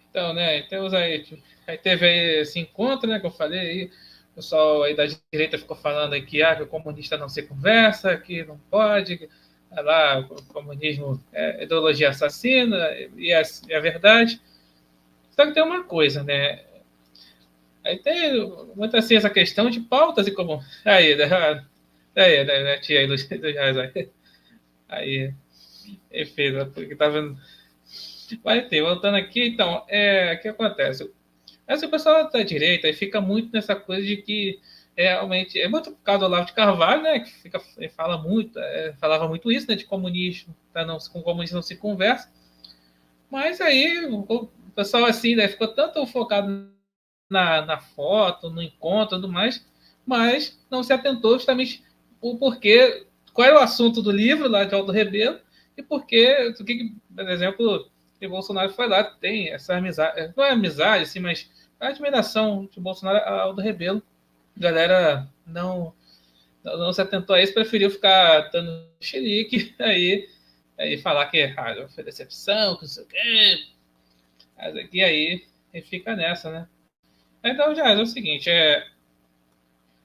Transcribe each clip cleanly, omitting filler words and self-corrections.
Então, né, temos aí teve aí esse encontro, né, que eu falei aí, o pessoal aí da direita ficou falando aí que o comunista não se conversa, que não pode, que, lá, o comunismo é ideologia assassina, e é verdade. Só que tem uma coisa, né, aí tem muito assim essa questão de pautas e como... né, tia aí dos reais aí, enfim, porque tá vendo... Mas, tem, voltando aqui, então, o que acontece? Mas o pessoal da direita fica muito nessa coisa de que realmente é muito por causa do Olavo de Carvalho, né? Que fala muito, falava muito isso, né? De comunismo, tá, não, com comunismo não se conversa. Mas aí o pessoal assim, né, ficou tanto focado na foto, no encontro e tudo mais, mas não se atentou justamente o porquê, qual era o assunto do livro lá de Aldo Rebelo e porquê, por exemplo, que Bolsonaro foi lá, tem essa amizade, não é amizade, assim, mas a admiração de Bolsonaro ao Aldo Rebelo. A galera não se atentou a isso, preferiu ficar dando xerique aí falar que foi decepção, que não sei o quê. Mas aqui aí fica nessa, né? Então, já é o seguinte,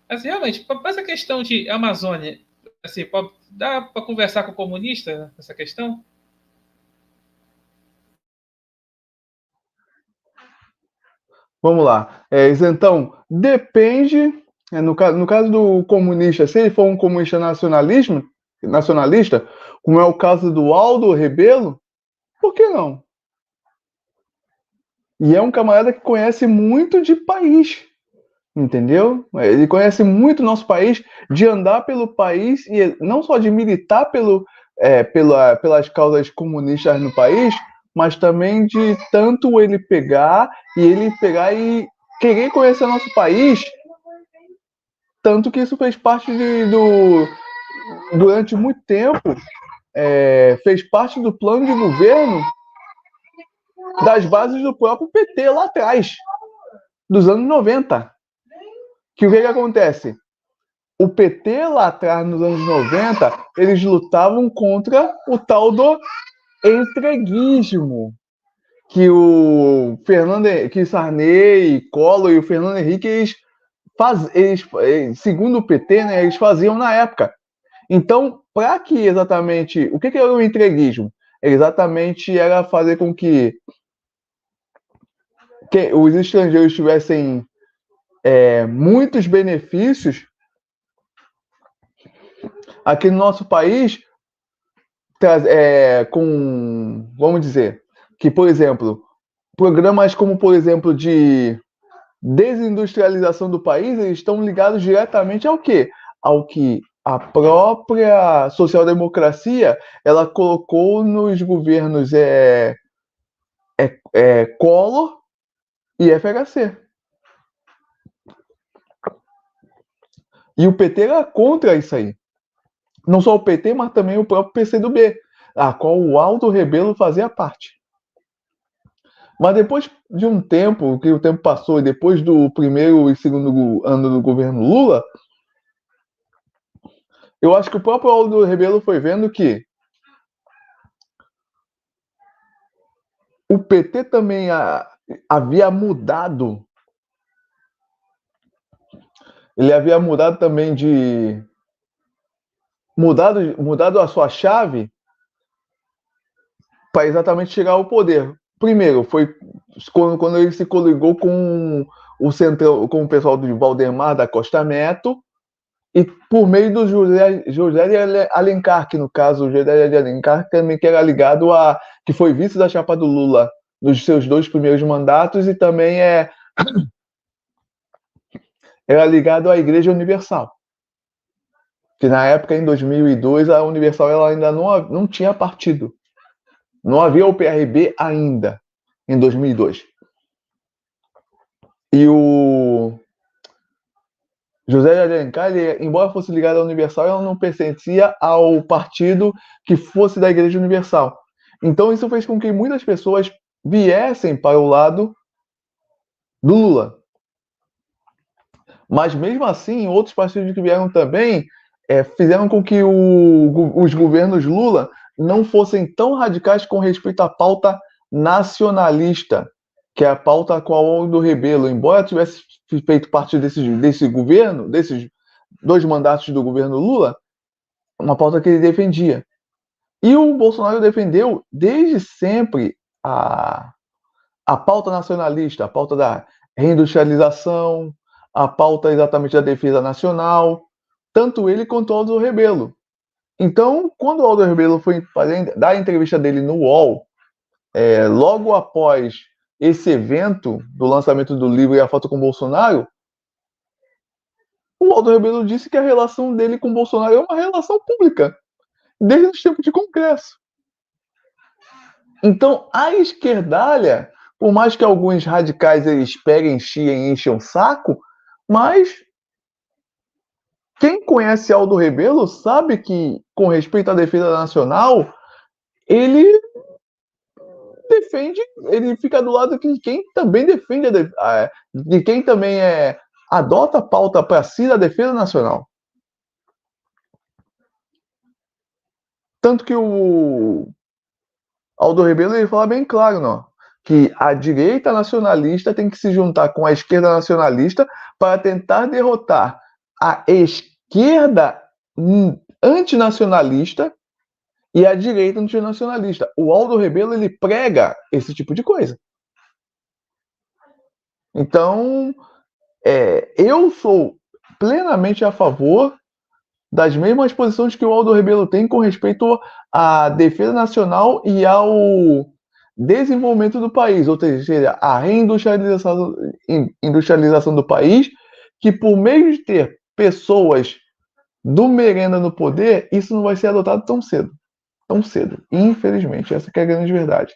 assim, realmente, para essa questão de Amazônia, assim, dá para conversar com o comunista nessa questão? Vamos lá. Isentão, depende. No caso do comunista, se ele for um comunista nacionalista, como é o caso do Aldo Rebelo, por que não? E é um camarada que conhece muito de país, entendeu? Ele conhece muito o nosso país, de andar pelo país e não só de militar pelas causas comunistas no país, mas também de tanto ele pegar e querer conhecer o nosso país, tanto que isso fez parte durante muito tempo, fez parte do plano de governo das bases do próprio PT lá atrás, dos anos 90. Que o que acontece? O PT lá atrás, nos anos 90, eles lutavam contra o tal do entreguismo, que Sarney, Collor e o Fernando Henrique, segundo o PT, né, eles faziam na época. Então, para que exatamente... O que era o entreguismo? Exatamente era fazer com que os estrangeiros tivessem muitos benefícios aqui no nosso país, vamos dizer, que, por exemplo, programas como, por exemplo, de desindustrialização do país, eles estão ligados diretamente ao quê? Ao que a própria social-democracia ela colocou nos governos Collor e FHC. E o PT era contra isso aí. Não só o PT, mas também o próprio PCdoB, a qual o Aldo Rebelo fazia parte. Mas depois de um tempo, que o tempo passou, e depois do primeiro e segundo ano do governo Lula, eu acho que o próprio Aldo Rebelo foi vendo que o PT também havia mudado. Ele havia mudado também mudado a sua chave para exatamente chegar ao poder. Primeiro, foi quando ele se coligou com o Centrão, com o pessoal do Valdemar da Costa Neto, e por meio do José de Alencar, que no caso, o José de Alencar também que era ligado que foi vice da chapa do Lula nos seus 2 primeiros mandatos e também era ligado à Igreja Universal. Que na época, em 2002, a Universal ela ainda não tinha partido. Não havia o PRB ainda, em 2002. E o José de Alencar, ele, embora fosse ligado à Universal, ele não pertencia ao partido que fosse da Igreja Universal. Então isso fez com que muitas pessoas viessem para o lado do Lula. Mas mesmo assim, outros partidos que vieram também fizeram com que os governos Lula não fossem tão radicais com respeito à pauta nacionalista, que é a pauta a qual o Aldo Rebelo, embora tivesse feito parte desse governo, desses 2 mandatos do governo Lula, uma pauta que ele defendia. E o Bolsonaro defendeu desde sempre a pauta nacionalista, a pauta da reindustrialização, a pauta exatamente da defesa nacional, tanto ele quanto o Aldo Rebelo. Então, quando o Aldo Rebelo foi dar a entrevista dele no UOL, logo após esse evento do lançamento do livro E a Foto com o Bolsonaro, o Aldo Rebelo disse que a relação dele com o Bolsonaro é uma relação pública, desde os tempos de Congresso. Então, a esquerdalha, por mais que alguns radicais eles peguem, chiem e enchem o saco, mas quem conhece Aldo Rebelo sabe que, com respeito à defesa nacional, ele defende, ele fica do lado de quem também defende, de quem também adota a pauta para si da defesa nacional. Tanto que o Aldo Rebelo ele fala bem claro, não, que a direita nacionalista tem que se juntar com a esquerda nacionalista para tentar derrotar a esquerda antinacionalista e a direita antinacionalista. O Aldo Rebelo ele prega esse tipo de coisa. Então, eu sou plenamente a favor das mesmas posições que o Aldo Rebelo tem com respeito à defesa nacional e ao desenvolvimento do país, ou seja, a reindustrialização do país, que por meio de ter pessoas do merenda no poder, isso não vai ser adotado tão cedo. Tão cedo. Infelizmente, essa que é a grande verdade.